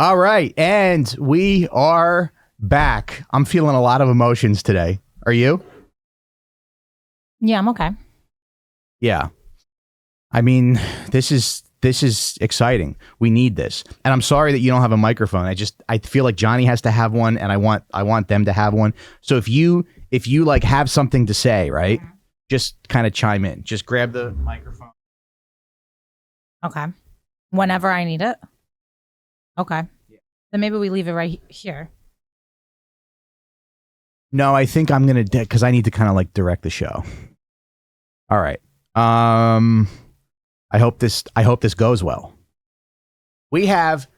All right, and we are back. I'm feeling a lot of emotions today. Are you? Yeah, I'm okay. Yeah. I mean, this is exciting. We need this. And I'm sorry that you don't have a microphone. I feel like Johnny has to have one, and I want them to have one. So if you like have something to say, right? Just kind of chime in. Just grab the microphone. Okay. Whenever I need it. Okay. Yeah. Then maybe we leave it right here. No, I think I'm going to, because I need to kind of like direct the show. All right. I hope this goes well. We have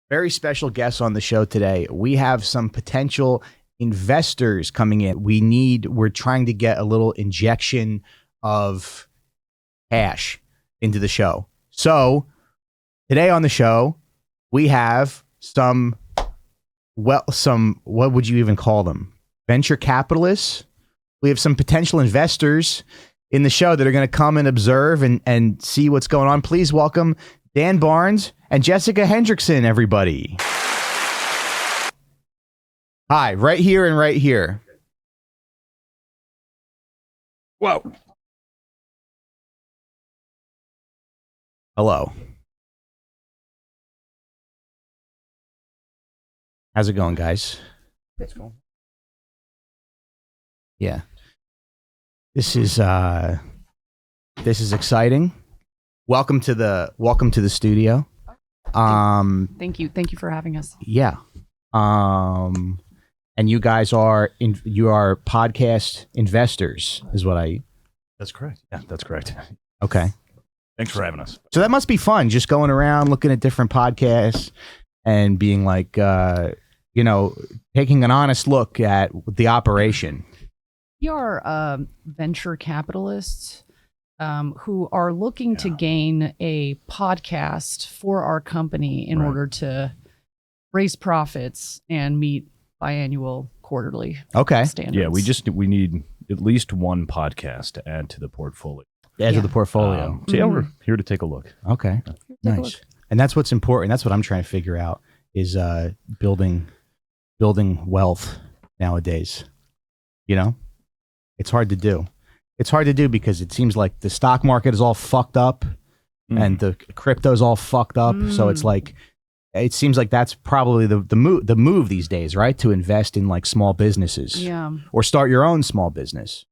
very special guests on the show today. We have some potential investors coming in. We're trying to get a little injection of cash into the show. So today on the show, we have some, what would you even call them? Venture capitalists. We have some potential investors in the show that are going to come and observe and see what's going on. Please welcome Dan Barnes and Jessica Hendrickson, everybody. Hi, right here and right here. Whoa. Hello. How's it going, guys? It's going. Yeah. This is exciting. Welcome to the studio. Thank you for having us. Yeah. And you guys are podcast investors, is what I. That's correct. Yeah, that's correct. Okay. Thanks for having us. So that must be fun, just going around looking at different podcasts and being like, taking an honest look at the operation. We are venture capitalists who are looking to gain a podcast for our company in order to raise profits and meet biannual, quarterly standards. Yeah, we need at least one podcast to add to the portfolio. Add to the portfolio. So yeah, we're here to take a look. Okay, nice. And that's what's important. That's what I'm trying to figure out is building wealth nowadays. You know? It's hard to do. It's hard to do because it seems like the stock market is all fucked up and the crypto's all fucked up. So it's like, it seems like that's probably the move these days, right? To invest in like small businesses. Yeah. Or start your own small business.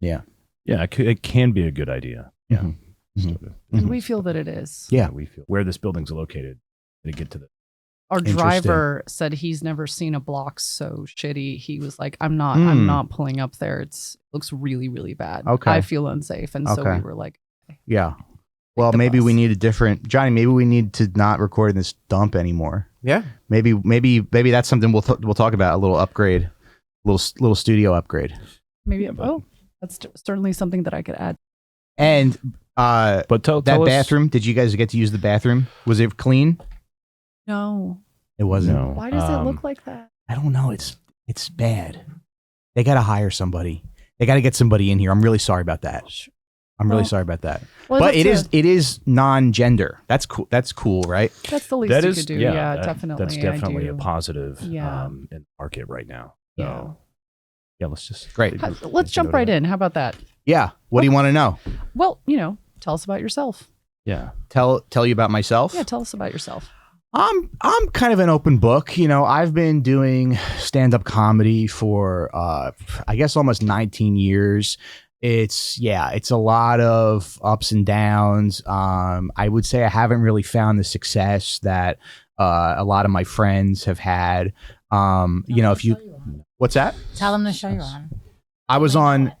Yeah. Yeah, it can be a good idea. Yeah. Mm-hmm. Mm-hmm. And we feel that it is. Yeah. We feel where this building's located to get to the. Our driver said he's never seen a block so shitty. He was like, I'm not pulling up there. It looks really, really bad. Okay. I feel unsafe. And so we were like, yeah. Well, maybe we need a different Johnny. Maybe we need to not record in this dump anymore. Yeah. Maybe that's something we'll talk about. A little upgrade, little studio upgrade. Maybe. Oh, that's certainly something that I could add. And but tell that us, bathroom. Did you guys get to use the bathroom? Was it clean? No. It wasn't. No. Why does it look like that? I don't know. It's bad. They got to hire somebody. They got to get somebody in here. I'm really sorry about that. I'm really sorry about that. Well, but it is non-gender. That's cool. That's cool, right? That's the least you could do. Yeah, definitely. That's definitely a positive in the market right now. So, yeah, let's just great. Let's jump right in. How about that? Yeah. What do you want to know? Well, tell us about yourself. Yeah. Tell you about myself. Yeah, tell us about yourself. I'm kind of an open book. I've been doing stand-up comedy for I guess almost 19 years. It's a lot of ups and downs. I would say I haven't really found the success that a lot of my friends have had. What's that? Tell them the show you're on. I was on.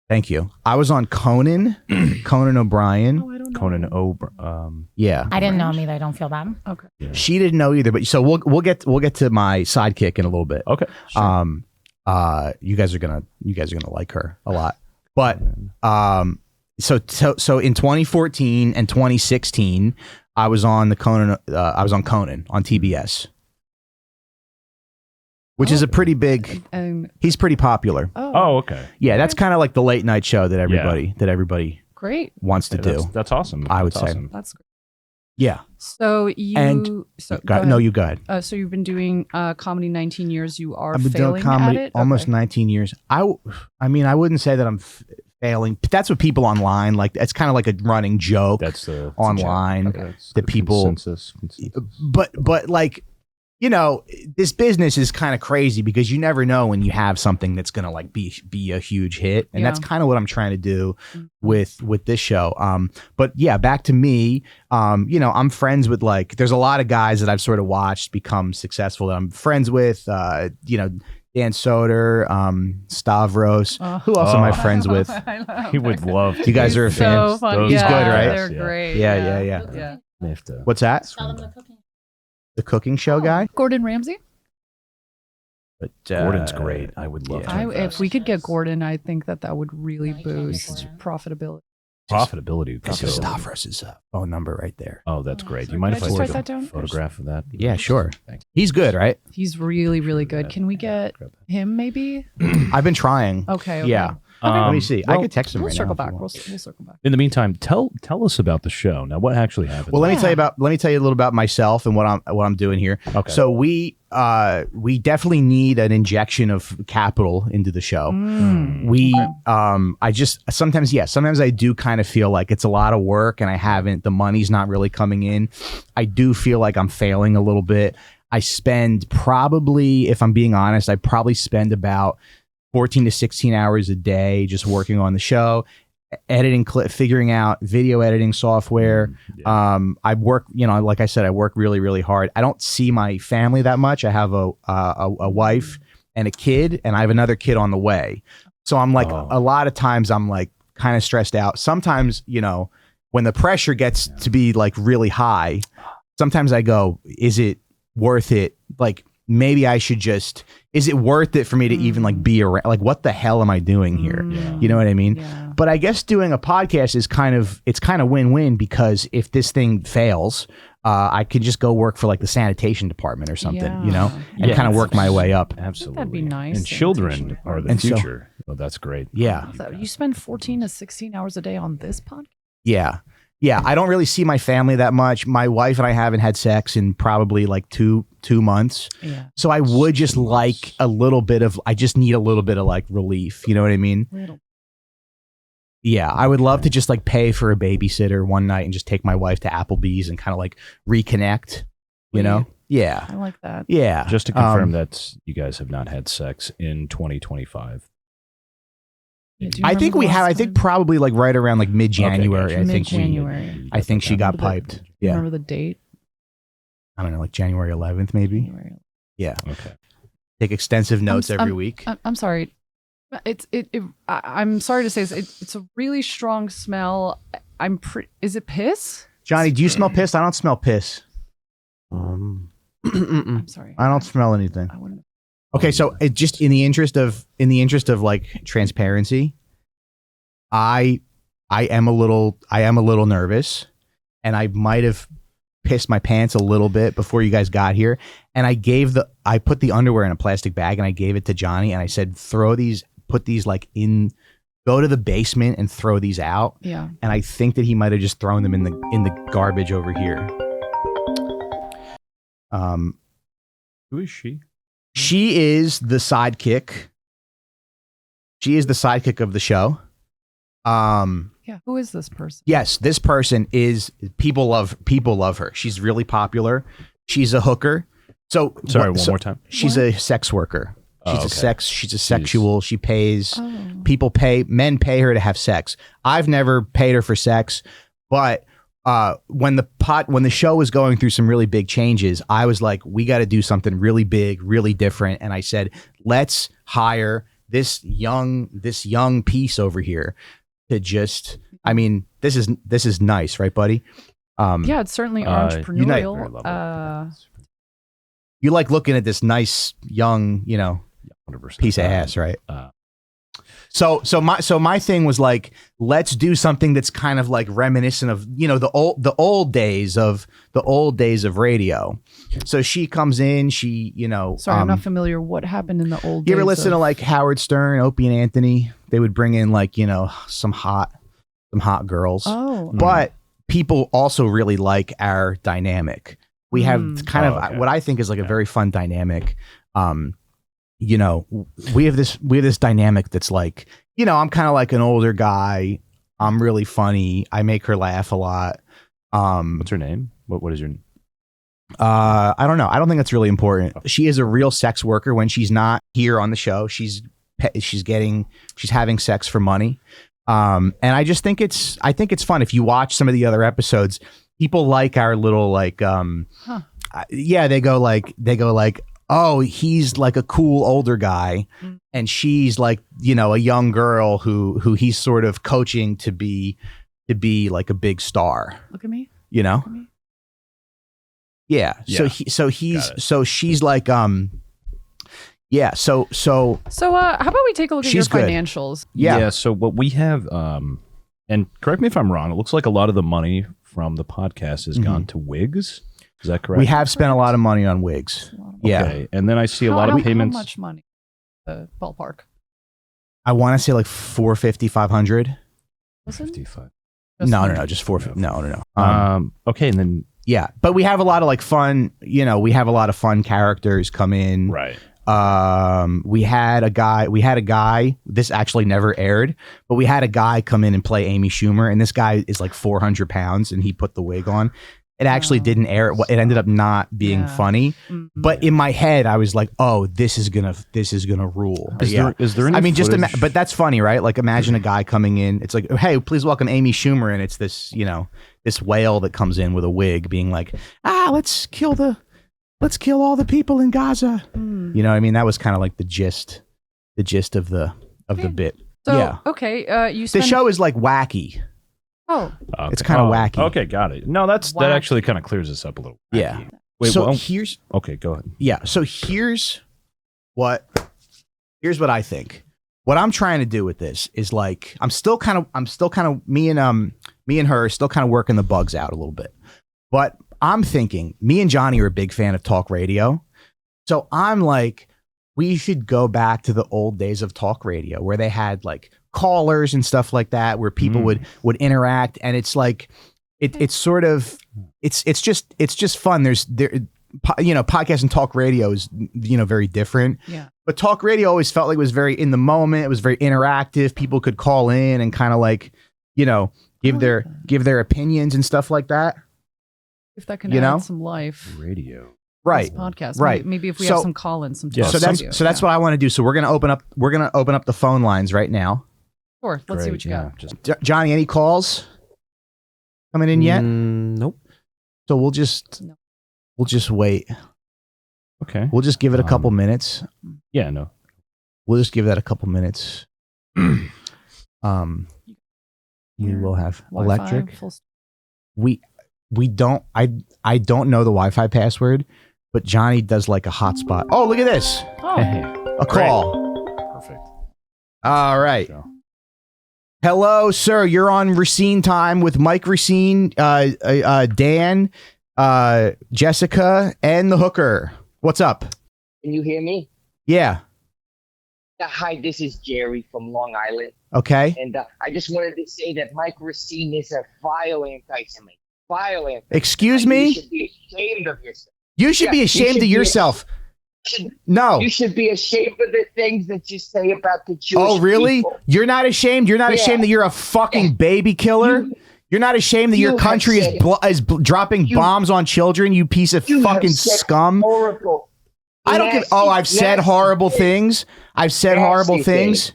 Thank you. I was on Conan O'Brien. Oh, I don't know. Conan Yeah. I didn't know him either. I don't feel bad. Okay. Yeah. She didn't know either, but so we'll get to my sidekick in a little bit. Okay. Sure. You guys are gonna like her a lot. But so in 2014 and 2016, I was on Conan on TBS. Which is a pretty big. He's pretty popular. Oh, okay. Yeah, that's kind of like the late night show that everybody great wants to do. That's awesome. I would say that's great. Yeah. So you And- so No, you go ahead. So you've been doing comedy 19 years. You are I've been doing failing comedy at it. almost Okay. 19 years. I mean, I wouldn't say that I'm failing, but that's what people online like. It's kind of like a running joke. That's the online. That's the people- consensus. But like, you know, this business is kind of crazy because you never know when you have something that's gonna like be a huge hit, and that's Yeah. kind of what I'm trying to do with this show. But yeah, back to me. You know, I'm friends with like, there's a lot of guys that I've sort of watched become successful that I'm friends with. You know, Dan Soder, Stavros. Who else am I friends with? He would love. You guys are a fan. So funny. Those He's yeah, good, right? They're Yeah. great. Yeah. They have to What's that? Tell them the cooking. The cooking show guy? Gordon Ramsay. But Gordon's great. I would love to. If invest. we could get Gordon, I think that would really No, you can't get boost Gordon. profitability. Profitability. This could is go- Stavros' phone number right there. Oh, that's great. sorry. You mind Can if I I just take write a that down? photograph of that? Yeah, sure. Thanks. He's good, right? He's really, really good. Can we get him maybe? I've been trying. Okay. Yeah. Okay. Let me see. I well, could text him We'll right circle now. if back. you We'll want. circle back. In the meantime, tell us about the show. Now, what actually happened? Well, let me Yeah. tell you a little about myself and what I'm doing here. Okay. So we definitely need an injection of capital into the show. We I just sometimes I do kind of feel like it's a lot of work and the money's not really coming in. I do feel like I'm failing a little bit. I spend probably, if I'm being honest, I probably spend about 14 to 16 hours a day just working on the show, editing, figuring out video editing software. I work, you know, like I said, I work really, really hard. I don't see my family that much. I have a wife and a kid, and I have another kid on the way. So I'm like, a lot of times I'm like kind of stressed out. Sometimes, you know, when the pressure gets to be like really high, sometimes I go, is it worth it? Like, maybe I should just, is it worth it for me to even like be around? Like, what the hell am I doing here? You know what I mean? Yeah. But I guess doing a podcast is kind of win-win, because if this thing fails, I could just go work for like the sanitation department or something, you know, and Yeah. kind of work my way up. Absolutely. That'd be nice. And children are the And so- future. Oh, that's great. Yeah. So you spend 14 to 16 hours a day on this podcast? Yeah. Yeah. I don't really see my family that much. My wife and I haven't had sex in probably like two months. Yeah. So I would just like I just need a little bit of like relief. You know what I mean? Little. Yeah. I would love to just like pay for a babysitter one night and just take my wife to Applebee's and kind of like reconnect, you know? Yeah. I like that. Yeah. Just to confirm that you guys have not had sex in 2025. Yeah, do you I remember think the we last have. I think time? probably like right around like mid-January. Okay, I think Mid-January. I think she got Remember the- piped. You Yeah. Remember the date? I don't know, like January 11th, maybe. January. Yeah. Okay. Take extensive notes every I'm- week. I'm sorry. I'm sorry to say this. It's a really strong smell. Is it piss? Johnny, do you smell piss? I don't smell piss. I'm sorry. I don't smell anything. I wouldn't. Okay, so it just in the interest of like transparency, I am a little nervous, and I might have pissed my pants a little bit before you guys got here, and I put the underwear in a plastic bag and I gave it to Johnny, and I said, put these like go to the basement and throw these out. Yeah. And I think that he might have just thrown them in the garbage over here. Who is she? She is the sidekick. She is the sidekick of the show. Yeah. Who is this person? Yes, this person is people love her. She's really popular. She's a hooker. So Sorry, one more time. She's a sex worker. She's Oh, okay. She's a sexual. She pays Oh. men pay her to have sex. I've never paid her for sex, but when the show was going through some really big changes, I was like, we got to do something really big, really different. And I said, let's hire this young piece over here to just, I mean, this is nice, right, buddy? Yeah, it's certainly entrepreneurial. Very lovely. You like looking at this nice young, 100%. piece of ass, right? So my thing was like, let's do something that's kind of like reminiscent of, the old days of radio. So she comes in, Sorry, I'm not familiar. What happened in the old days? you ever listen to like Howard Stern, Opie and Anthony? They would bring in like, some hot girls. Oh. But people also really like our dynamic. We have kind of what I think is like a very fun dynamic. You know, we have this dynamic that's like, you know, I'm kind of like an older guy. I'm really funny. I make her laugh a lot. What's her name? What is your name? I don't know. I don't think that's really important. She is a real sex worker. When she's not here on the show, she's having sex for money. And I just think it's fun. If you watch some of the other episodes, people like our little like, yeah, they go like, oh, he's like a cool older guy, and she's like, you know, a young girl who he's sort of coaching to be like a big star. Look at me. You know? Look at me. Yeah. So she's like, yeah. So how about we take a look at your she's good. financials? Yeah. So what we have, and correct me if I'm wrong, it looks like a lot of the money from the podcast has gone to wigs. Is that correct? We have spent a lot of money on wigs. Yeah. Okay. And then I see a lot of payments. How much money? Ballpark. I want to say like 450, 500. 55. No, just 450. No. Okay. And then, yeah, but we have a lot of like fun, you know, we have a lot of fun characters come in. right. We had a guy, this actually never aired, but we had a guy come in and play Amy Schumer, and this guy is like 400 pounds and he put the wig on. It actually didn't air. It ended up not being funny, but in my head, I was like, "Oh, this is gonna rule." Is there any I mean, footage? but that's funny, right? Like, imagine a guy coming in. It's like, "Hey, please welcome Amy Schumer," and it's this, you know, this whale that comes in with a wig, being like, let's kill all the people in Gaza." You know, I mean, that was kind of like the gist of the bit. So, yeah. Okay. The show is like wacky. Oh. Okay. It's kind of wacky. Okay, got it. No, that actually kind of clears this up a little. Wacky. Yeah. Wait. So here's. Okay, go ahead. Yeah. So here's what I think. What I'm trying to do with this is like I'm still kind of me and her are still kind of working the bugs out a little bit. But I'm thinking me and Johnny are a big fan of talk radio. So I'm like, we should go back to the old days of talk radio where they had like callers and stuff like that, where people would interact, and it's like it's sort of it's just fun. You know, podcast and talk radio is, you know, very different. Yeah. But talk radio always felt like it was very in the moment. It was very interactive. People could call in and kind of like, you know, give their opinions and stuff like that. If that can add some life. Radio. Right. This podcast. Right. Maybe if we have some call-ins, some talk So that's what I want to do. So we're gonna open up the phone lines right now. Sure. Let's see what you got. Johnny, any calls coming in yet? Nope. So we'll just wait. Okay. We'll just give it a couple minutes. Yeah. No. We'll just give that a couple minutes. We will have electric. We don't. I don't know the Wi-Fi password, but Johnny does like a hotspot. Oh, look at this! A call. Perfect. All right. Hello, sir. You're on Recine time with Mike Recine, Dan, Jessica, and the hooker. What's up? Can you hear me? Yeah. Hi, this is Jerry from Long Island. Okay. And I just wanted to say that Mike Recine is a vile anti-Semite. Vile anti-Semite. Excuse me? You should be ashamed of yourself. You should be ashamed of yourself. No. You should be ashamed of the things that you say about the Jewish Oh, really? people. You're not ashamed? You're not ashamed that you're a fucking baby killer? You're not ashamed that your country is dropping bombs on children, you piece of fucking scum? Horrible. I don't give. Oh, I've said horrible things. I've said horrible things.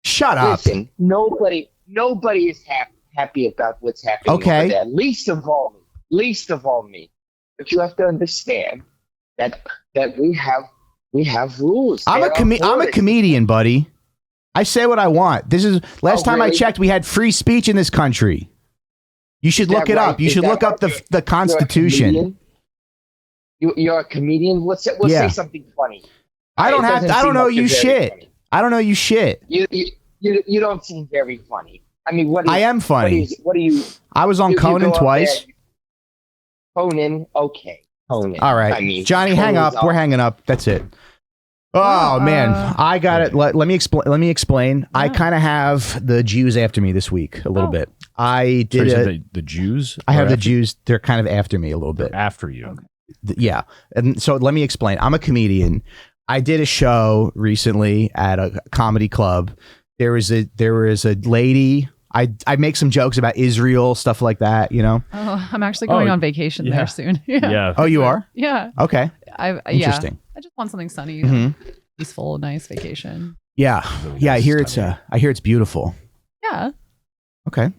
Shut up. Listen, nobody is happy about what's happening over there. Least of all me. But you have to understand that we have rules. I'm a comedian, buddy. I say what I want. This is last time I checked, we had free speech in this country. You should look it up. You should look up the Constitution. You're a comedian. Let's say something funny. I don't know you shit. I don't know you shit. You don't seem very funny. I mean, I am funny. What are you? I was on Conan twice. Conan, okay. Conan. All right, I mean, Johnny, hang up. We're hanging up. That's it. Oh man, I got it. Let me explain. I kind of have the Jews after me this week a little bit. I So you did said the Jews. I have are the after- Jews. They're kind of after me a little bit. after you. Okay. Yeah. And so let me explain. I'm a comedian. I did a show recently at a comedy club. There was a lady. I make some jokes about Israel, stuff like that, you know. Oh, I'm actually going on vacation yeah. there soon. Yeah. Oh, you are? Yeah. Okay. Yeah. Interesting. I just want something sunny, Mhm. peaceful, nice vacation. Yeah. Really Yeah, I nice hear time it's I hear it's beautiful. Yeah. Okay.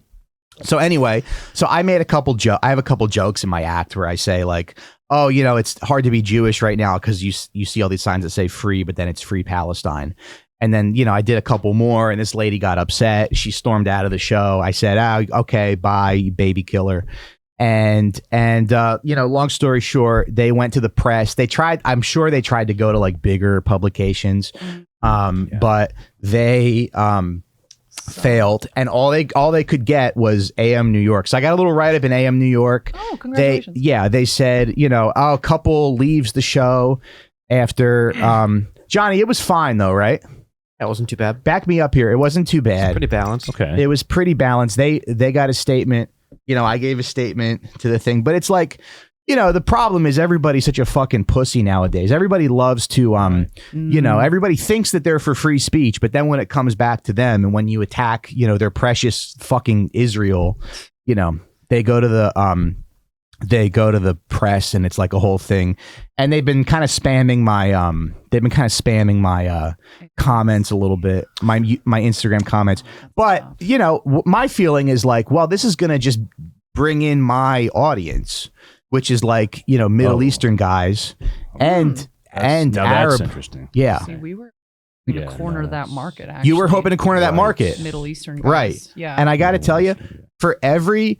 So anyway, I made a couple I have a couple jokes in my act where I say like, oh, you know, it's hard to be Jewish right now because you see all these signs that say free, but then it's free Palestine. And then, you know, I did a couple more and this lady got upset. She stormed out of the show. I said, oh, okay, bye, you baby killer. And you know, long story short, they went to the press. I'm sure they tried to go to like bigger publications. But they failed, and all they could get was AM New York. So I got a little write up in AM New York. Oh, congratulations. They said, you know, a couple leaves the show after Johnny, it was fine though, right? That wasn't too bad. Back me up here. It wasn't too bad. Pretty balanced. Okay. It was pretty balanced. They got a statement. You know, I gave a statement to the thing, but it's like, you know, the problem is everybody's such a fucking pussy nowadays. Everybody loves to, you know, everybody thinks that they're for free speech, but then when it comes back to them and when you attack, you know, their precious fucking Israel, you know, they go to the press and it's like a whole thing. And they've been kind of spamming my, comments a little bit, my Instagram comments. But, you know, my feeling is like, well, this is going to just bring in my audience, which is like, you know, Middle Eastern guys and Now Arab. That's interesting. Yeah. See, we were going to Yeah, corner no, that that's- market, actually. You were hoping to corner that market. Middle Eastern guys. Right. Yeah. And I got to tell you, for every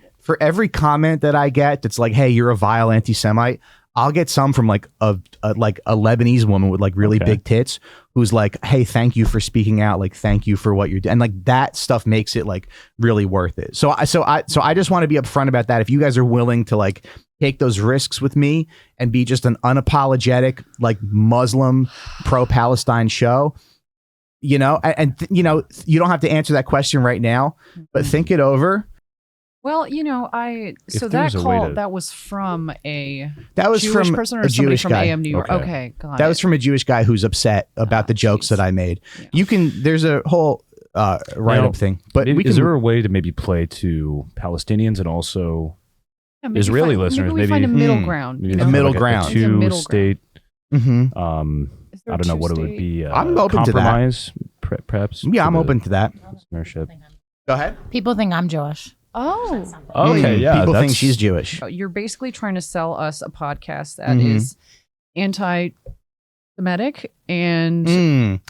comment that I get that's like, hey, you're a vile anti-Semite, I'll get some from like a Lebanese woman with like really big tits who's like, hey, thank you for speaking out, like thank you for what you're doing, and like that stuff makes it like really worth it. So I just want to be upfront about that. If you guys are willing to like take those risks with me and be just an unapologetic like Muslim pro-Palestine show, you know, and you know, you don't have to answer that question right now, but think it over. Well, you know, so that there's a way call, to- that was from a That was Jewish from person or a somebody Jewish from guy. AM New York. Okay. Okay, got That it. was from a Jewish guy who's upset about the jokes jeez. that I made. Yeah. You can, there's a whole write-up thing, but Maybe, we can. is there a way to maybe play to Palestinians and also Yeah, maybe Israeli find- listeners, Maybe we find a maybe- middle Hmm. ground. maybe you there's know? middle like ground. a It's a middle two-state? Mhm. Is there I don't know what it two-state? would be. I'm open to that. compromise, perhaps. Yeah, to I'm the open to that. listenership. Go ahead. People think I'm Jewish. Oh, Okay, yeah. People think that's- she's Jewish. you're basically trying to sell us a podcast that Mhm. is anti-Semitic and Mm.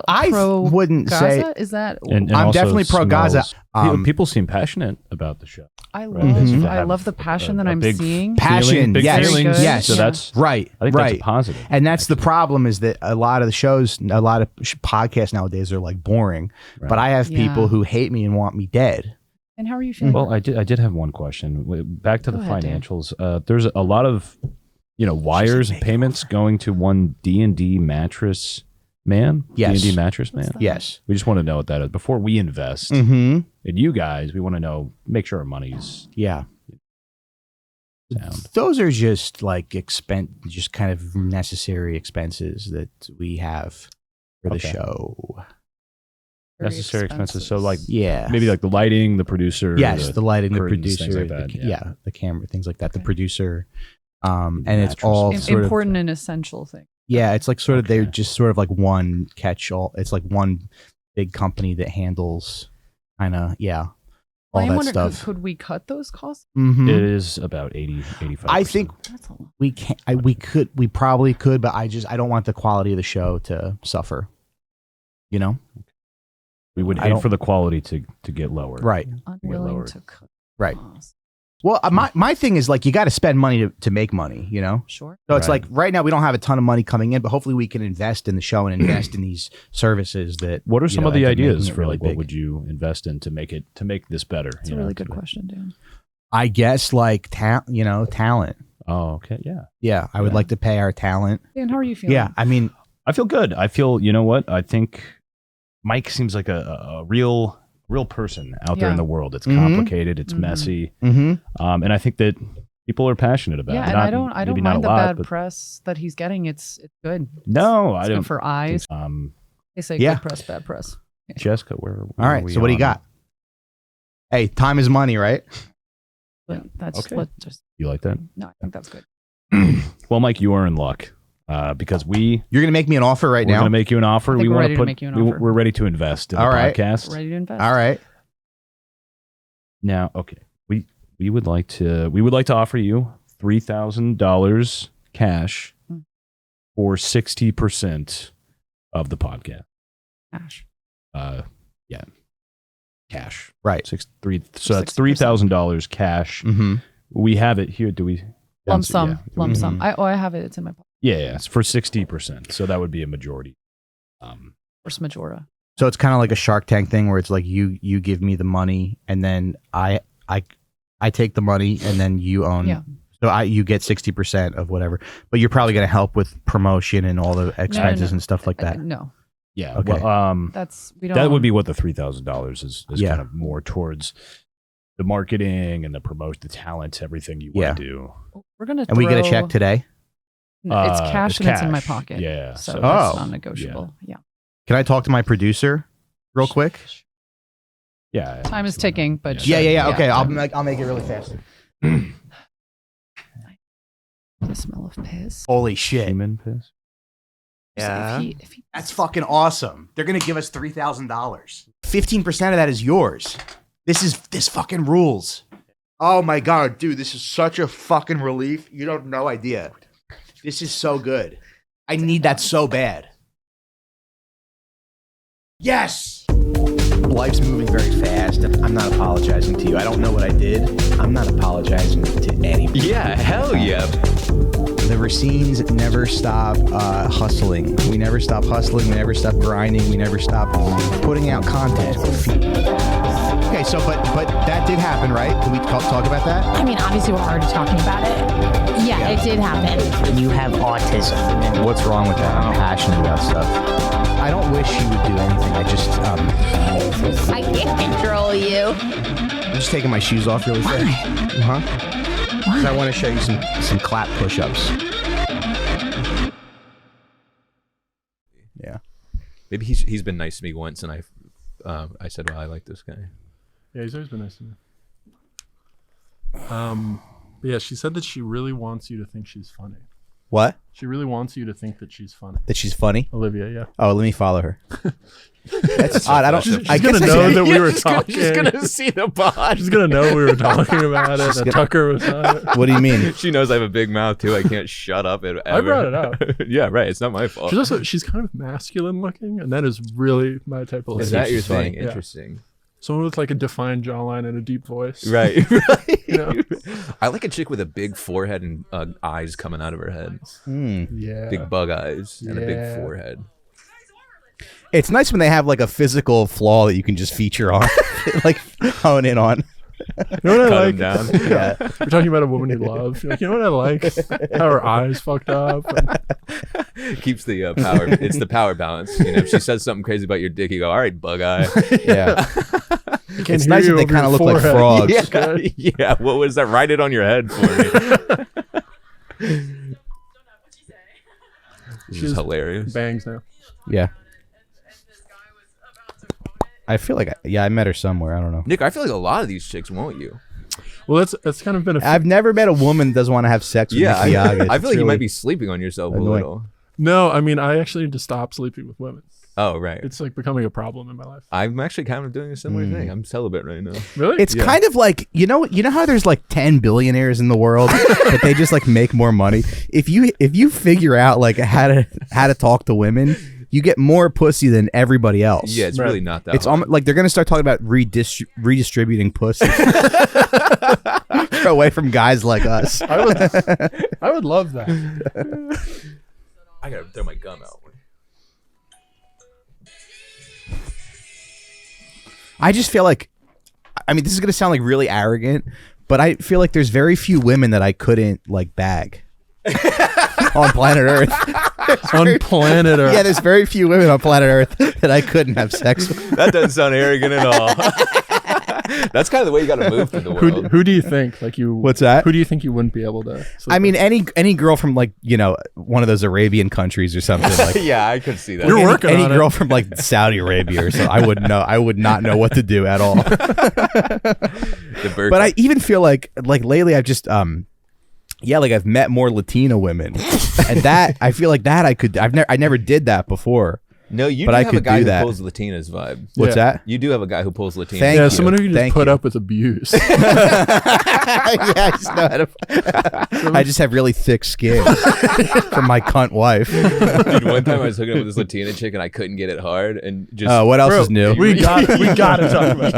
I pro wouldn't Gaza. say. Is that? And I'm also definitely pro Gaza. smells- people seem passionate about the show. I Right? love. They seem to I have love the passion that a I'm big seeing. Passion, big yes, feelings. yes. So Yeah. that's Right, I think right. that's a positive. And that's the problem is that a lot of the shows, a lot of podcasts nowadays are like boring. Right. But I have people Yeah. who hate me and want me dead. And how are you feeling? Well, I did have one question. Back to the Go ahead, Dan. financials. There's a lot of wires and payments going to one D&D mattress man. Yes. D&D mattress man. What's that? Yes. We just want to know what that is before we invest. Mm-hmm. And you guys, we want to know, make sure our money's Yeah. sound. Those are just like just kind of necessary expenses that we have for the Okay. show. Very Necessary expenses. So like Yeah. maybe like the lighting, the producer. Yes, the lighting, the curtains, producer, things like that, yeah, the camera, things like that, the Okay. producer, and it's Mattress. all Im- sort important and essential thing. of yeah, it's like sort of they're Okay. just sort of like one catch-all. It's like one big company that handles kind of all Well, I that wonder, stuff. could we cut those costs? Mhm. It is about 85%. I think That's a lot. we can. We probably could, but I don't want the quality of the show to suffer. You know, we would I hate don't- for the quality to get lower. right? Unwilling lower. to cut Right. costs. Well, my thing is like you got to spend money to make money. You know. Sure. So it's Right. like right now we don't have a ton of money coming in, but hopefully we can invest in the show and invest in these services that. What are some of the end up making ideas it for really like what big. would you invest in to make this better? That's a really good question, Dan. I guess like talent. Oh, okay, yeah. Yeah, I would Yeah. like to pay our talent. Dan, how are you feeling? Yeah, I mean, I feel good. I feel, you know what? I think Mike seems like a real real person out there Yeah. in the world. It's complicated. It's messy. And I think that people are passionate about it. And Not- I don't maybe not mind a the lot, bad but- press that he's getting. It's good. No, It's I good don't. for eyes. They say Yeah. good press, bad press. Jessica, where All right. So what do you got? Hey, time is money, right? But that's Okay. what just You like that? no. I think that's good. Well, Mike, you are in luck because You're gonna make me an offer right we're now. going to make you an offer. think We we're want ready to put. make you an we- offer. We're ready to invest in All the right. podcast. Ready to invest. All right. Now, okay, we would like to offer you $3,000 cash Mm. for 60% of the podcast. Cash. Yeah, cash. Right. So that's 60%. $3,000 cash. Mm-hmm. We have it here. Do we? Lump sum. Yeah. Lump sum. Mhm. I have it. It's in my pocket. Yeah, it's for 60%. So that would be a majority. Force majora. So it's kind of like a Shark Tank thing where it's like you give me the money and then I take the money and then you own. Yeah. So you get 60% of whatever, but you're probably gonna help with promotion and all the expenses no. and stuff like that. No, Yeah. Okay. Well, that's we don't. that would be what the $3,000 is Yeah. kind of more towards the marketing and the promote, the talent, everything you want Yeah. to do. We're gonna. And we get a throw- check today. No, it's cash it's and it's in my cash. pocket. Yeah. So so- that's Oh. non-negotiable. Yeah. Can I talk to my producer real quick? yeah. Time is ticking, but Yeah. Okay, I'll time- make it really fast. The smell of piss. Holy shit. Human piss. Yeah. If he That's fucking awesome. They're gonna give us $3,000. 15% of that is yours. This fucking rules. Oh my god, dude, this is such a fucking relief. You don't have no idea. This is so good. I need that so bad. Yes. Life's moving very fast, and I'm not apologizing to you. I don't know what I did. I'm not apologizing to anybody. Yeah, hell yeah. The Racines never stop hustling. We never stop hustling. We never stop grinding. We never stop putting out content. Okay, so but that did happen, right? Can we talk about that? I mean, obviously, we're already talking about it. Yeah, it did happen. You have autism. What's wrong with that? I'm passionate about stuff. I don't wish you would do anything. I just I can't control you. I'm just taking my shoes off really fast. Huh? Because I want to show you some clap push-ups. Yeah. Maybe he's been nice to me once, and I said, well, I like this guy. Yeah, he's always been nice to me. But yeah, she said that she really wants you to think she's funny. What? She really wants you to think that she's funny. That she's funny? Olivia, yeah. Oh, let me follow her. That's odd. I don't. She's I gonna guess know I, that we were talking. She's gonna see the pod. She's gonna know we were talking about it. That gonna- Tucker was on it. What do you mean? She knows I have a big mouth too. I can't shut up. I brought it up. Yeah, right. It's not my fault. She's kind of masculine looking, and that is really my type of Is lady. that your she's funny. thing? Yeah. Interesting. Someone with like a defined jawline and a deep voice. Right. You know? I like a chick with a big forehead and eyes coming out of her head. Yeah. Big bug eyes and a big Yeah. forehead. It's nice when they have like a physical flaw that you can just feature on, like hone in on. You know what I Cut like? him down. Yeah. We're talking about a woman you love. You're like, you know what I like? How her eyes fucked up. And Keeps the power. It's the power balance. You know, if she says something crazy about your dick, you go, all right, bug eye. Yeah. I can't It's hear nice you that they over kind of your look like forehead. frogs. It's good. Yeah. What was that? Write it on your head for me. This She's is hilarious. Bangs now. Yeah. I feel like I met her somewhere. I don't know. Nick, I feel like a lot of these chicks won't you. Well, that's kind of been a. I've never met a woman that doesn't want to have sex with Yeah, Nick Viaga. I It's feel like you really might be sleeping on yourself a annoying. little. No, I mean, I actually need to stop sleeping with women. Oh, right. It's like becoming a problem in my life. I'm actually kind of doing a similar thing. I'm celibate right now. Really? It's Yeah. kind of like you know how there's like 10 billionaires in the world, but they just like make more money. If you figure out like how to talk to women, you get more pussy than everybody else. Yeah, it's Right. really not that It's hard. almost like they're gonna start talking about redistributing pussy away from guys like us. I would love that. I gotta throw my gum out. I just feel like, I mean, this is gonna sound like really arrogant, but I feel like there's very few women that I couldn't like bag on planet Earth. on planet Earth. Yeah, there's very few women on planet Earth that I couldn't have sex with. That doesn't sound arrogant at all. That's kind of the way you got to move through the world. Who do you think? Like you? What's that? Who do you think you wouldn't be able to? I mean, any girl from like one of those Arabian countries or something. Like, Yeah, I could see that. You're working any on girl it. from like Saudi Arabia or something. I would know. I would not know what to do at all. The bird. But I even feel like lately I've just like I've met more Latina women, and that I feel like that I never did that before. No, you but do I have could a guy do who that. pulls Latinas vibe. What's that? You do have a guy who pulls Latinas. Thank Yeah, you. someone who can just Thank put you. up with abuse. Yeah, I just know how to. I just have really thick skin from my cunt wife. Dude, one time I was hooking up with this Latina chick and I couldn't get it hard and just. What else is new? We got to talk about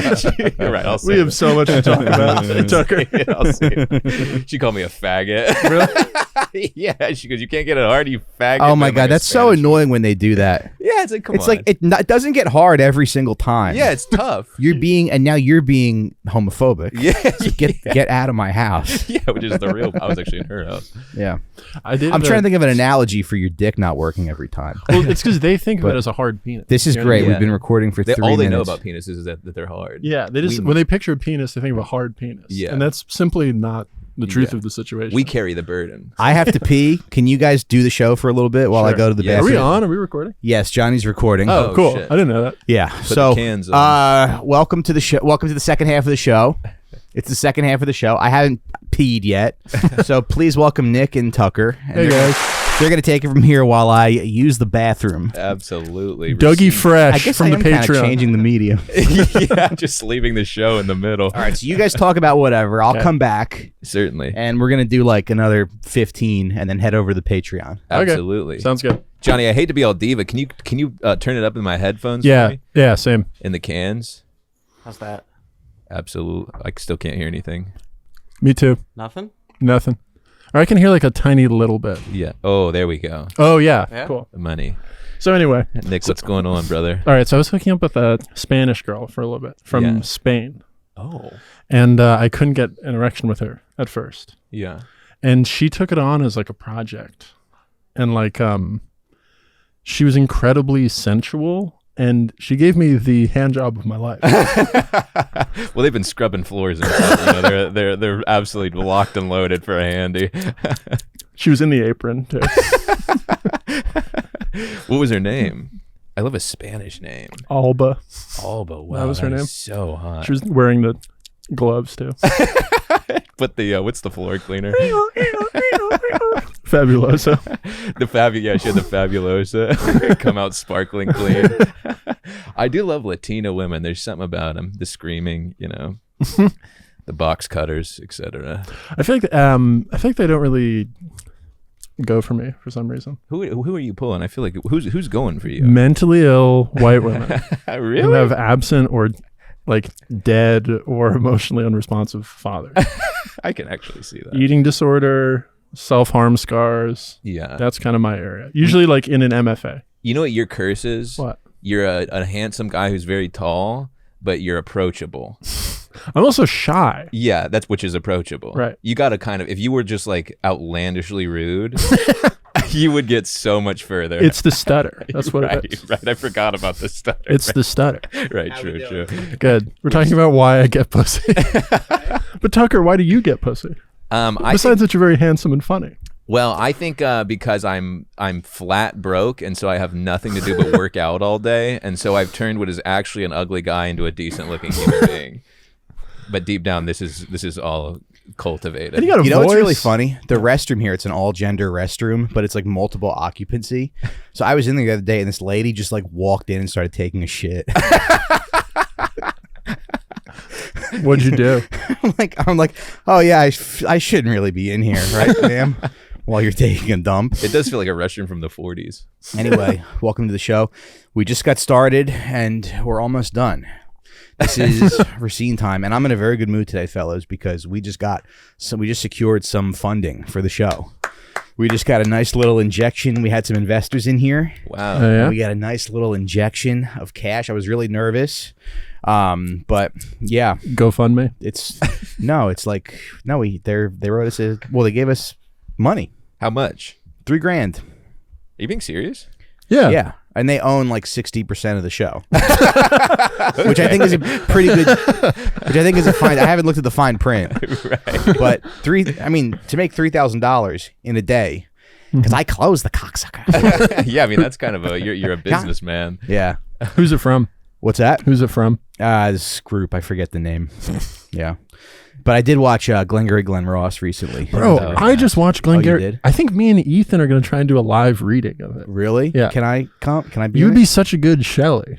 this. You're right. I'll say We have it. so much to talk about, Tucker. Yeah, I'll say it. She called me a faggot. Really? Yeah. She goes, "You can't get it hard, you faggot." Oh my I'm like god, a that's so Spanish annoying when they do that. Yeah, it's like come It's on. like it doesn't get hard every single time. Yeah, it's tough. Now you're being homophobic. Yeah, So get out of my house. yeah, which is the real. I was actually in her house. Yeah. I did. I'm trying to think of an analogy for your dick not working every time. Well, it's because they think of But it as a hard penis. This is You know what I great. mean? We've been recording for 3 All they know minutes. about penises is that they're hard. Yeah, they just when they picture a penis, they think of a hard penis. Yeah. and that's simply not the truth Yeah. of the situation. We carry the burden. I have to pee. Can you guys do the show for a little bit while I Sure. go to the Yeah. Are bathroom? we on? Are we recording? Yes, Johnny's recording. Oh, Oh, cool. shit. I didn't know that. Yeah. the cans on. Welcome to the show. Welcome to the second half of the show. It's the second half of the show. I haven't peed yet, so please welcome Nick and Tucker. And Hey guys, they're going to take it from here while I use the bathroom. Absolutely. Dougie I Fresh guess from I the am kind of Patreon. changing the medium. Yeah, just leaving the show in the middle. All right, so you guys talk about whatever. I'll Okay. come back, Certainly. and we're going to do like another 15, and then head over to the Patreon. Absolutely. Sounds good. Johnny, I hate to be all diva. Can you turn it up in my headphones? For Yeah, me? yeah, same. In the cans. How's that? Absolutely. I still can't hear anything. Me too. Nothing? Nothing. Or I can hear like a tiny little bit. Yeah. Oh, there we go. Oh yeah, Yeah? cool. Money. So anyway, Nick, what's going on, brother? all right. So I was hooking up with a Spanish girl for a little bit from Yeah. Spain, Oh. and I couldn't get an erection with her at first, Yeah. and she took it on as like a project, and like she was incredibly sensual, and she gave me the hand job of my life. Well, they've been scrubbing floors and stuff. You know, they're absolutely locked and loaded for a handy. She was in the apron too. What was her name? I love a Spanish name. Alba. Alba. Wow, That was her name. So hot. She was wearing the gloves too. But the what's the floor cleaner? Fabuloso. Yeah, she had the Fabulosa come out sparkling clean. I do love Latina women. There's something about them. The screaming, the box cutters, etc. I feel like they don't really go for me for some reason. Who are you pulling? I feel like who's going for you? Mentally ill white women who Really? have absent or like dead or emotionally unresponsive father. I can actually see that. Eating disorder, self-harm scars. Yeah. That's kind of my area. Usually like in an MFA. You know what your curse is? What? You're a handsome guy who's very tall, but you're approachable. I'm also shy. Yeah, which is approachable. Right. You got to kind of, if you were just like outlandishly rude, you would get so much further. It's the stutter. That's what right, it is. Right. I forgot about the stutter. It's the stutter. Right. True. Good. We're talking about why I get pussy. But Tucker, why do you get pussy? Besides that you're very handsome and funny. Well, I think because I'm flat broke, and so I have nothing to do but work out all day, and so I've turned what is actually an ugly guy into a decent looking human being. But deep down, this is all cultivated. And you got a You know what's voice. really funny? The restroom here, it's an all-gender restroom, but it's like multiple occupancy. So I was in there the other day, and this lady just like walked in and started taking a shit. What'd you do? I'm like, oh yeah, I shouldn't really be in here, right, ma'am? While you're taking a dump. It does feel like a restroom from the 40s. Anyway, welcome to the show. We just got started, and we're almost done. This is Recine time, and I'm in a very good mood today, fellas, because we just secured some funding for the show. We just got a nice little injection. We had some investors in here. Wow. Oh, yeah? We got a nice little injection of cash. I was really nervous. But yeah, GoFundMe. they wrote us they gave us money. How much? $3,000. you being serious? Yeah. Yeah. And they own like 60% of the show, which I think is a pretty good. Which I think is a fine. I haven't looked at the fine print, Right. but to make $3,000 in a day, because I closed the cocksucker. Yeah, I mean that's kind of you're a businessman. Yeah. Who's it from? What's that? Who's it from? This group, I forget the name. Yeah. But I did watch Glengarry Glen Ross recently. Bro, I just watched Glengarry. did? I think me and Ethan are going to try and do a live reading of it. Really? Yeah. Can I come? Can I be? You would in be it? such a good Shelley.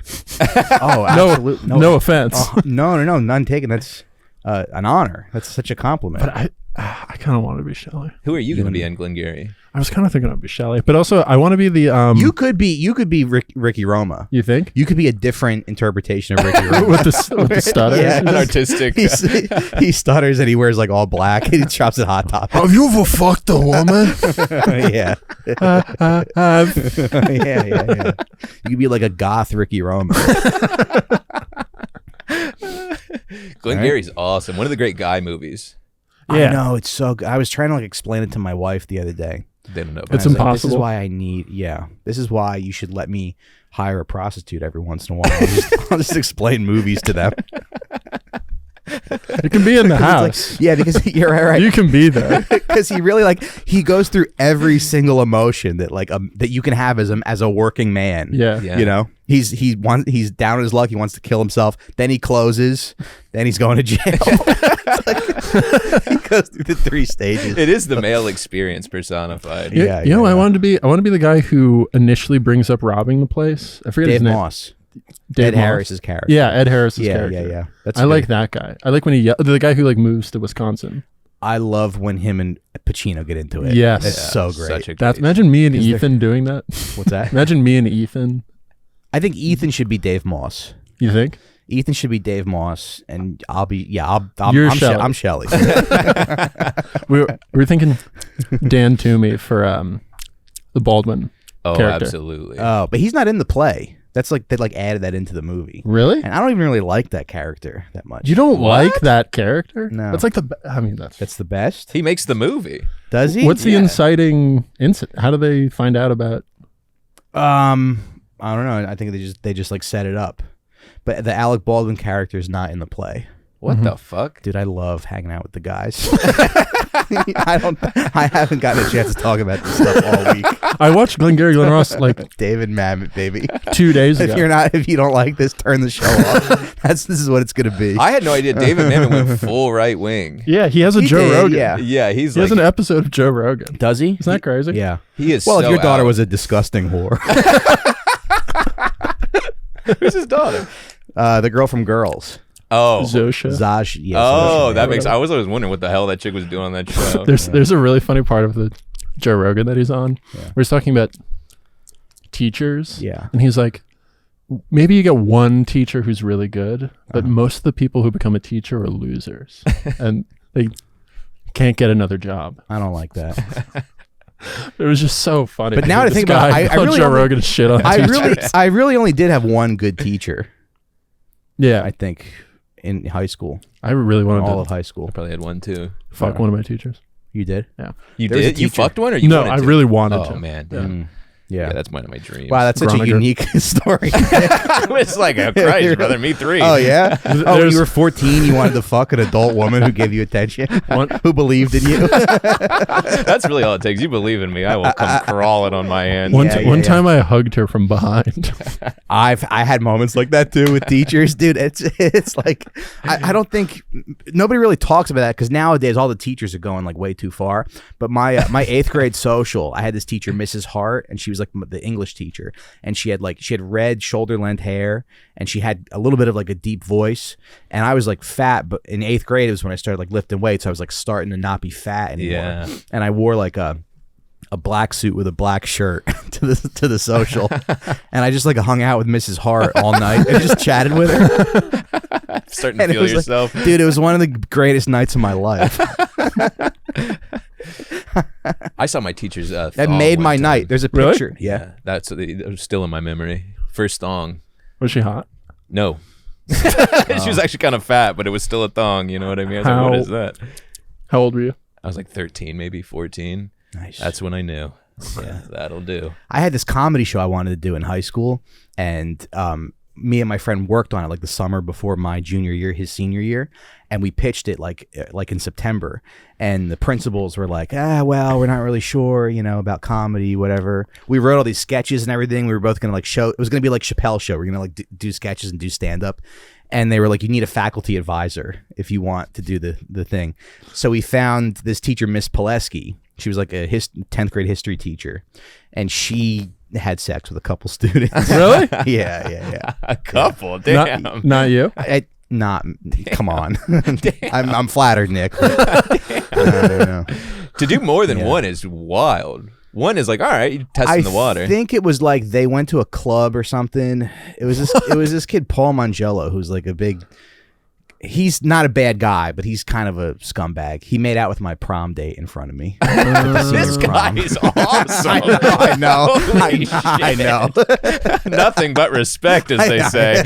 Oh, No, absolutely. no offense. No, none taken. That's an honor. That's such a compliment. But I kind of want to be Shelley. Who are you going to be in Glengarry? I was kind of thinking I'd be Shelley, but also I want to be the you could be Ricky Roma. You think? You could be a different interpretation of Ricky Roma. with the stutter? Yeah. An artistic. He stutters and he wears like all black and he chops at Hot Topic. Have you ever fucked a woman? Yeah. Have. Yeah. You could be like a goth Ricky Roma. Glengarry's awesome. One of the great guy movies. Yeah. I know, it's so good. I was trying to like explain it to my wife the other day. They don't know. It's I was like, this is impossible. why I need. Yeah, this is why you should let me hire a prostitute every once in a while. I'll just explain movies to them. It can be in the It's house. like, yeah, because you're right. You can be there. Because he really he goes through every single emotion that that you can have as a working man. Yeah. Yeah. You know, he's down on his luck. He wants to kill himself. Then he closes. Then he's going to jail. He goes through the 3 stages. It is the male experience personified. Yeah. I want to be the guy who initially brings up robbing the place. I forget Dave his name. Moss. Dave Ed Moss. Harris's character. Yeah, Ed Harris's Yeah, character. yeah. That's I good. like that guy. I like when the guy who moves to Wisconsin. I love when him and Pacino get into it. Yes. That's so great. Such a That's great- imagine me and Is there- Ethan doing that. What's that? Imagine me and Ethan. I think Ethan should be Dave Moss. You think? Ethan should be Dave Moss, and I'll be You're Shelley. I'm Shelley. We were thinking Dan Toomey for the Baldwin Oh, character. absolutely. Oh, but he's not in the play. That's they added that into the movie, Really? and I don't even really like that character that much. You don't What? like that character? No. That's like that's That's the best. He makes the movie. Does he? What's the Yeah. inciting incident? How do they find out about? I don't know. I think they just like set it up, but the Alec Baldwin character is not in the play. What the fuck? Dude, I love hanging out with the guys. I haven't gotten a chance to talk about this stuff all week. I watched Glengarry Glen Ross like David Mamet, baby. 2 days ago. If you don't like this, turn the show off. This is what it's gonna be. I had no idea David Mamet went full right wing. Yeah, he has a He Joe did, Rogan. yeah. Yeah, He he's has like an episode of Joe Rogan. Does he? Isn't that crazy? Yeah. he is. Well, so if your daughter out. was a disgusting whore, Who's his daughter? the girl from Girls, Oh, Zosha. Zaj. Yes, oh, Zaj, that yeah. makes. I was always wondering what the hell that chick was doing on that show. There's a really funny part of the Joe Rogan that he's on where he's talking about teachers. Yeah. And he's like, maybe you get one teacher who's really good, but most of the people who become a teacher are losers and they can't get another job. I don't like that. It was just so funny. But now to This think about it, guy I called really Joe only- Rogan shit on teachers. I really only did have one good teacher. Yeah. I think in high school, I really wanted all to of high school. Probably had one too. fuck one of my teachers. You did? You There was a did? You teacher. fucked one, or you? No, wanted I to? really wanted Oh to. man, Yeah. damn. Yeah. Yeah, that's one of my dreams. Wow, that's such a Groninger. unique story. It's like a Christ, brother. Me three. Oh yeah. Oh, when There's- you were 14, you wanted to fuck an adult woman who gave you attention, One- who believed in you. That's really all it takes. You believe in me, I will come crawling on my hands. One Yeah, time I hugged her from behind. I had moments like that too with teachers, dude. It's like I don't think nobody really talks about that because nowadays all the teachers are going like way too far. But my 8th grade social, I had this teacher, Mrs. Hart, and she was like the English teacher, and she had red shoulder length hair, and she had a little bit of like a deep voice, and I was like fat. But in 8th grade, it was when I started like lifting weights, so I was like starting to not be fat anymore. Yeah. And I wore like a black suit with a black shirt to the social, and I just like hung out with Mrs. Hart all night and just chatted with her. Starting to And it feel was like- yourself. Dude, it was one of the greatest nights of my life. I saw my teacher's. That thong made one my time. night. There's a Really? picture. Yeah. That's it was still in my memory. First thong. Was she hot? No. She was actually kind of fat, but it was still a thong. You know what I mean? I was like, what How- is that? How old were you? I was like 13, maybe 14. Nice. That's when I knew. Yeah. That'll do. I had this comedy show I wanted to do in high school, and me and my friend worked on it like the summer before my junior year, his senior year, and we pitched it like in September. And the principals were like, well, we're not really sure, about comedy, whatever. We wrote all these sketches and everything. We were both gonna like show. It was gonna be like Chappelle's show. We're gonna like do sketches and do stand up. And they were like, you need a faculty advisor if you want to do the thing. So we found this teacher, Miss Pileski. She was like a 10th grade history teacher, and she had sex with a couple students. Really? Yeah. A couple, damn. Not you. Come on. I'm flattered, Nick. I don't know. To do more than one is wild. One is like, all right, you're testing the water. I think it was like they went to a club or something. It was this kid, Paul Mangello, who's like he's not a bad guy, but he's kind of a scumbag. He made out with my prom date in front of me. This guy is awesome. I know. Nothing but respect, as they say.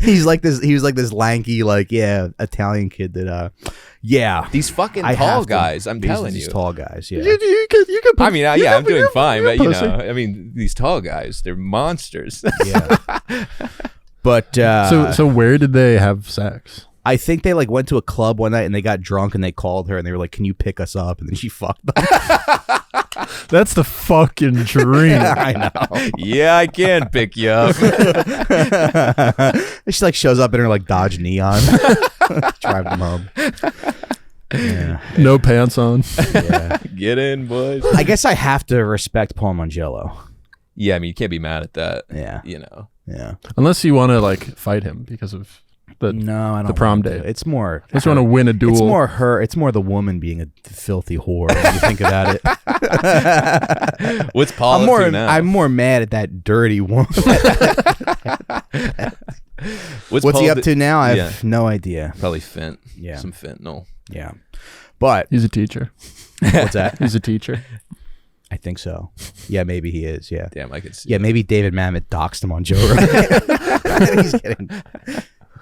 He was like this lanky, Italian kid that these fucking tall guys. I'm telling you, these tall guys. Yeah, You could I mean, I'm doing fine, but these tall guys, they're monsters. Yeah. But so where did they have sex? I think they like went to a club one night and they got drunk and they called her and they were like, "Can you pick us up?" And then she fucked them. That's the fucking dream. I know. Yeah, I can pick you up. She like shows up in her like Dodge Neon, drive them home. Yeah. No pants on. Yeah. Get in, boys. I guess I have to respect Paul Mangello. Yeah, I mean, you can't be mad at that. Yeah. Yeah. Unless you want to like fight him because of the prom date. It's more. Unless you want to win a duel. It's more her. It's more the woman being a filthy whore. When you think about it. What's Paul up to now? I'm more mad at that dirty woman. What's he up to now? I have no idea. Probably fent. Yeah. Some fentanyl. Yeah. But he's a teacher. What's that? He's a teacher. I think so. Yeah, maybe he is. Yeah. Damn, I could see. Yeah, maybe David Mamet doxed him on Joe Rogan. He's getting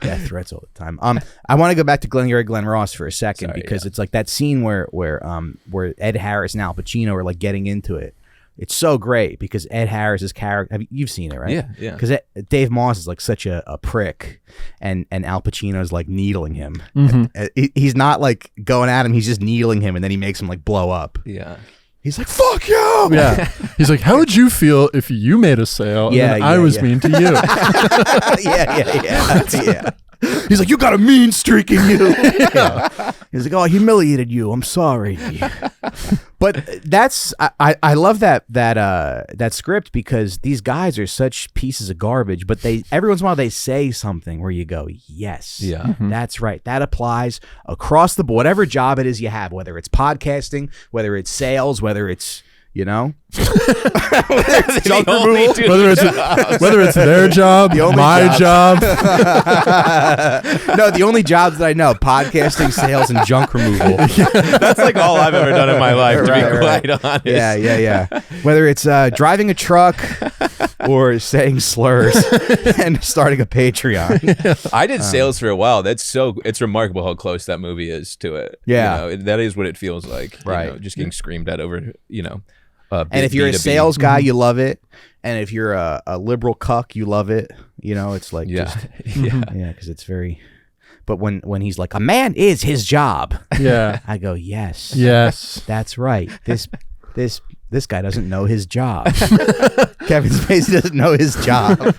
death threats all the time. I want to go back to Glenn Ross for a second because it's like that scene where Ed Harris and Al Pacino are like getting into it. It's so great because Ed Harris's character. You've seen it, right? Yeah. Because Dave Moss is like such a prick, and Al Pacino's like needling him. Mm-hmm. He's not like going at him. He's just needling him, and then he makes him like blow up. Yeah. He's like, "Fuck you!" Yeah. He's like, "How would you feel if you made a sale and I was mean to you?" Yeah. He's like, "You got a mean streak in you." Yeah. He's like, "Oh, I humiliated you. I'm sorry." But that's I love that script because these guys are such pieces of garbage. But every once in a while they say something where you go, "Yes, that's right. That applies across the board. Whatever job it is you have, whether it's podcasting, whether it's sales, whether it's whether it's junk removal, whether it's their job, my job. No, the only jobs that I know: podcasting, sales, and junk removal. That's like all I've ever done in my life, to be quite honest. Yeah. Whether it's driving a truck or saying slurs and starting a Patreon. I did sales for a while. It's remarkable how close that movie is to it. Yeah, that is what it feels like. Right, just getting screamed at over. And if you're a sales guy, you love it. And if you're a liberal cuck, you love it. It's like because it's very. But when he's like, a man is his job. Yeah, I go, yes, that's right. This guy doesn't know his job. Kevin Spacey doesn't know his job.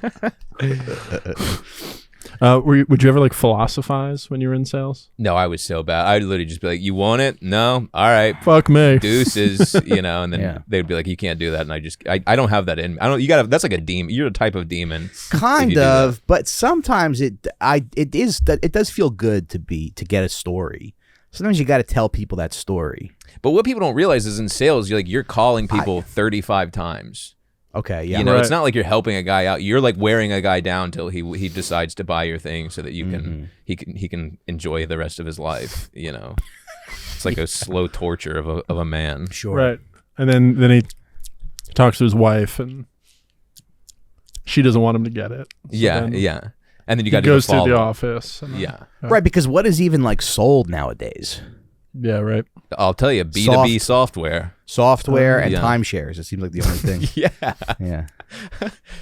Would you ever like philosophize when you were in sales? No, I was so bad. I'd literally just be like, "You want it? No, all right, fuck me, deuces." And then they'd be like, "You can't do that," and I don't have that in me. I don't. You gotta. That's like a demon. You're a type of demon. Kind of, but sometimes it does feel good to get a story. Sometimes you got to tell people that story. But what people don't realize is in sales, you're calling people 35 times. Okay, yeah. It's not like you're helping a guy out. You're like wearing a guy down till he decides to buy your thing so that you can he can enjoy the rest of his life. It's like a slow torture of a man. Sure. Right. And then he talks to his wife and she doesn't want him to get it. So yeah. And then you got to goes to the office. Yeah. Right, because what is even like sold nowadays? Yeah, right. I'll tell you, B2B software and yeah. timeshares. It seems like the only thing. Yeah.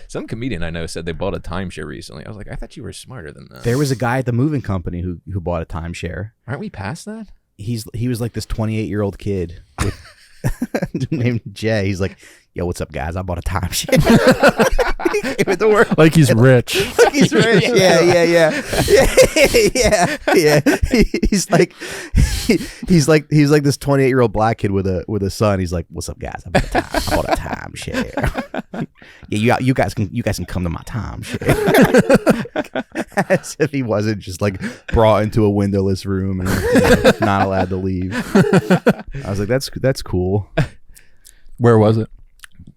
Some comedian I know said they bought a timeshare recently. I was like, I thought you were smarter than that. There was a guy at the moving company who bought a timeshare. Aren't we past that? He was like this 28-year-old kid with, named Jay. He's like, yo, what's up, guys? I bought a timeshare. He came into work. Like he's rich. Like he's rich. Yeah. He's like this 28-year-old black kid with a son. He's like, what's up, guys? I bought a timeshare. Yeah, you guys can come to my timeshare. As if he wasn't just like brought into a windowless room and not allowed to leave. I was like, that's cool. Where was it?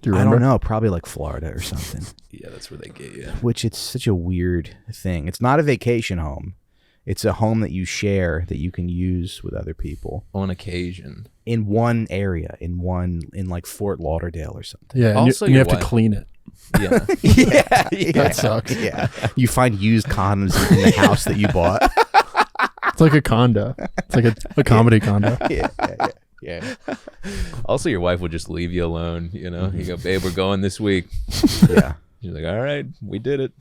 Do you remember? I don't know. Probably like Florida or something. Yeah, that's where they get you. Which it's such a weird thing. It's not a vacation home. It's a home that you share that you can use with other people On occasion. in one area, in like Fort Lauderdale or something. Yeah, and Also, you your have to wife. clean it. Yeah. That sucks. Yeah. You find used condoms in the house that you bought. It's like a condo. It's like a comedy condo. Yeah. Also, your wife will just leave you alone. You know, you go, babe, we're going this week. Yeah. She's like, all right, we did it.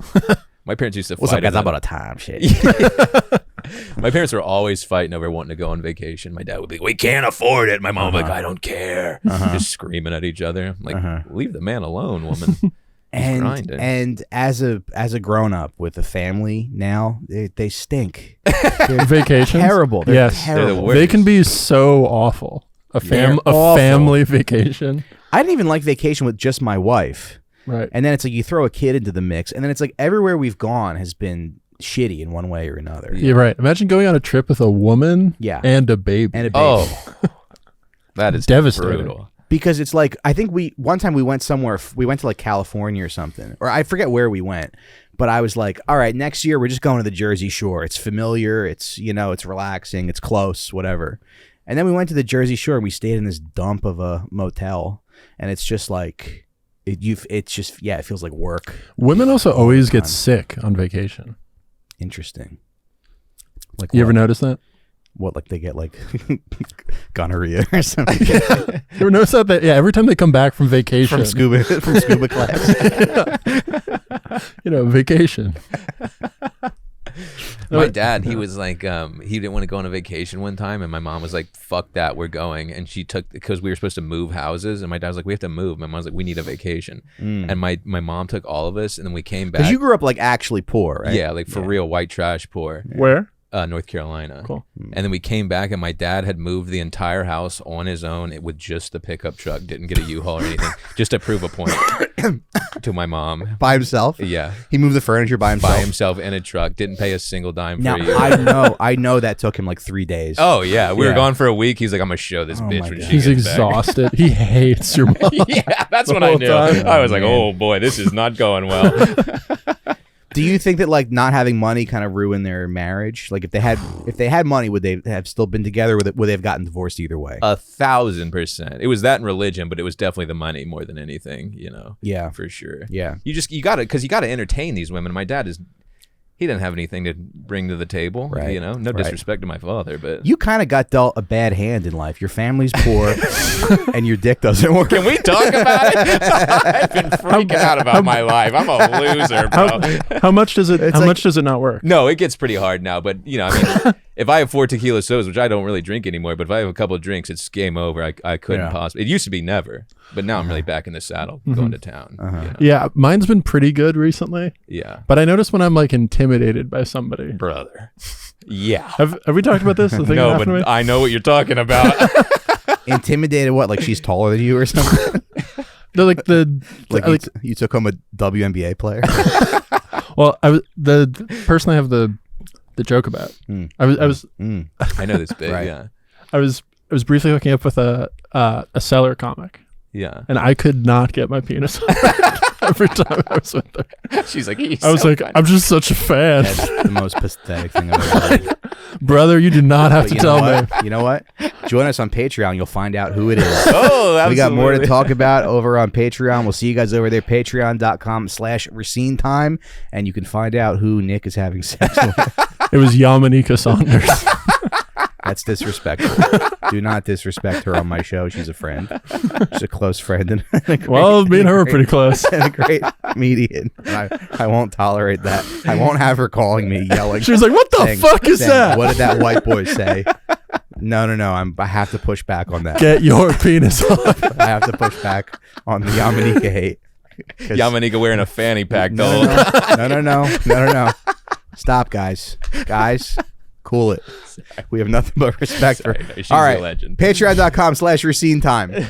My parents used to What's up, fight. guys? I about bought a timeshare. My parents were always fighting over wanting to go on vacation. My dad would be like, we can't afford it. My mom would be like, I don't care. Just screaming at each other. I'm like, leave the man alone, woman. grinding. And as a grown up with a family now, they stink. Vacation. Terrible. They're Yes. terrible. They're the worst. They can be so awful. A awful. family vacation. I didn't even like vacation with just my wife. Right. And then it's like you throw a kid into the mix, and then it's like everywhere we've gone has been shitty in one way or another. You're right. Imagine going on a trip with a woman and a baby. And a baby. Oh, that is Devastating. brutal. Because it's like, I think one time we went somewhere, we went to like California or something, or I forget where we went, but I was like, all right, next year we're just going to the Jersey Shore. It's familiar. It's, it's relaxing. It's close, whatever. And then we went to the Jersey Shore and we stayed in this dump of a motel. And it's just like, it feels like work. Women also always get sick on vacation. Interesting. Like You ever notice that? What, like they get like gonorrhea or something? You ever notice that? Yeah, every time they come back from vacation. from scuba class. Vacation. My dad, he was like, he didn't want to go on a vacation one time, and my mom was like, fuck that, we're going. And she took, because we were supposed to move houses, and my dad was like, we have to move. My mom's like, we need a vacation. And my mom took all of us, and then we came back. Because you grew up like actually poor, right? Yeah, like for real, white trash poor. Where? North Carolina. Cool. And then we came back, and my dad had moved the entire house on his own with just the pickup truck. Didn't get a U-Haul or anything, just to prove a point to my mom. By himself? Yeah. He moved the furniture by himself? By himself in a truck. Didn't pay a single dime Now, for you. I know that took him like 3 days. Oh, yeah. We were gone for a week. He's like, I'm going to show this bitch when she He's gets exhausted. He hates your mom. back. Yeah, that's The when I whole knew. time. I was like, oh, boy, this is not going well. Do you think that like not having money kind of ruined their marriage? Like if they had money, would they have still been together? Would they have gotten divorced either way? 1,000%. It was that in religion, but it was definitely the money more than anything, Yeah. for sure. Yeah. You got to entertain these women. My dad he didn't have anything to bring to the table, Right. No disrespect to my father, but You kind of got dealt a bad hand in life. Your family's poor and your dick doesn't work. can we talk about it? I've been freaking out about my life. I'm a loser, bro. How much does it? Much does it not work? No, it gets pretty hard now, but if I have 4 tequila sodas, which I don't really drink anymore, but if I have a couple of drinks, it's game over. I couldn't possibly. It used to be never, but now I'm really back in the saddle, going to town. Yeah, mine's been pretty good recently. Yeah, But I notice when I'm like intimidated by somebody. brother. Yeah. Have we talked about this? The thing that No, happened to me? but I know what you're talking about. Intimidated what? Like she's taller than you or something? No, like you took home a WNBA player? well, I was the person I have the joke about. I was I know this bit. Right. Yeah. I was briefly hooking up with a seller comic, Yeah. and I could not get my penis on every time I was with her. She's like, I was like, I'm just such a fan. That's the most pathetic thing I've ever heard. Brother, you do not have But to you know tell me. what? You know what? Join us on Patreon. You'll find out who it is. oh, absolutely. We got more to talk about over on Patreon. We'll see you guys over there, patreon.com/Recine time. And you can find out who Nick is having sex with. It was Yamanika Saunders. That's disrespectful. Do not disrespect her on my show. She's a friend. She's a close friend. And Well, me and her are pretty close. And a great comedian. And I won't tolerate that. I won't have her calling me, yelling. She was like, what the fuck is that? What did that white boy say? No. I have to push back on that. Get your penis off. I have to push back on the Yamanika hate. Yamanika wearing a fanny pack, No. Stop, guys. Cool it. We have nothing but respect for. She's All a right. legend. Patreon.com/Recine time.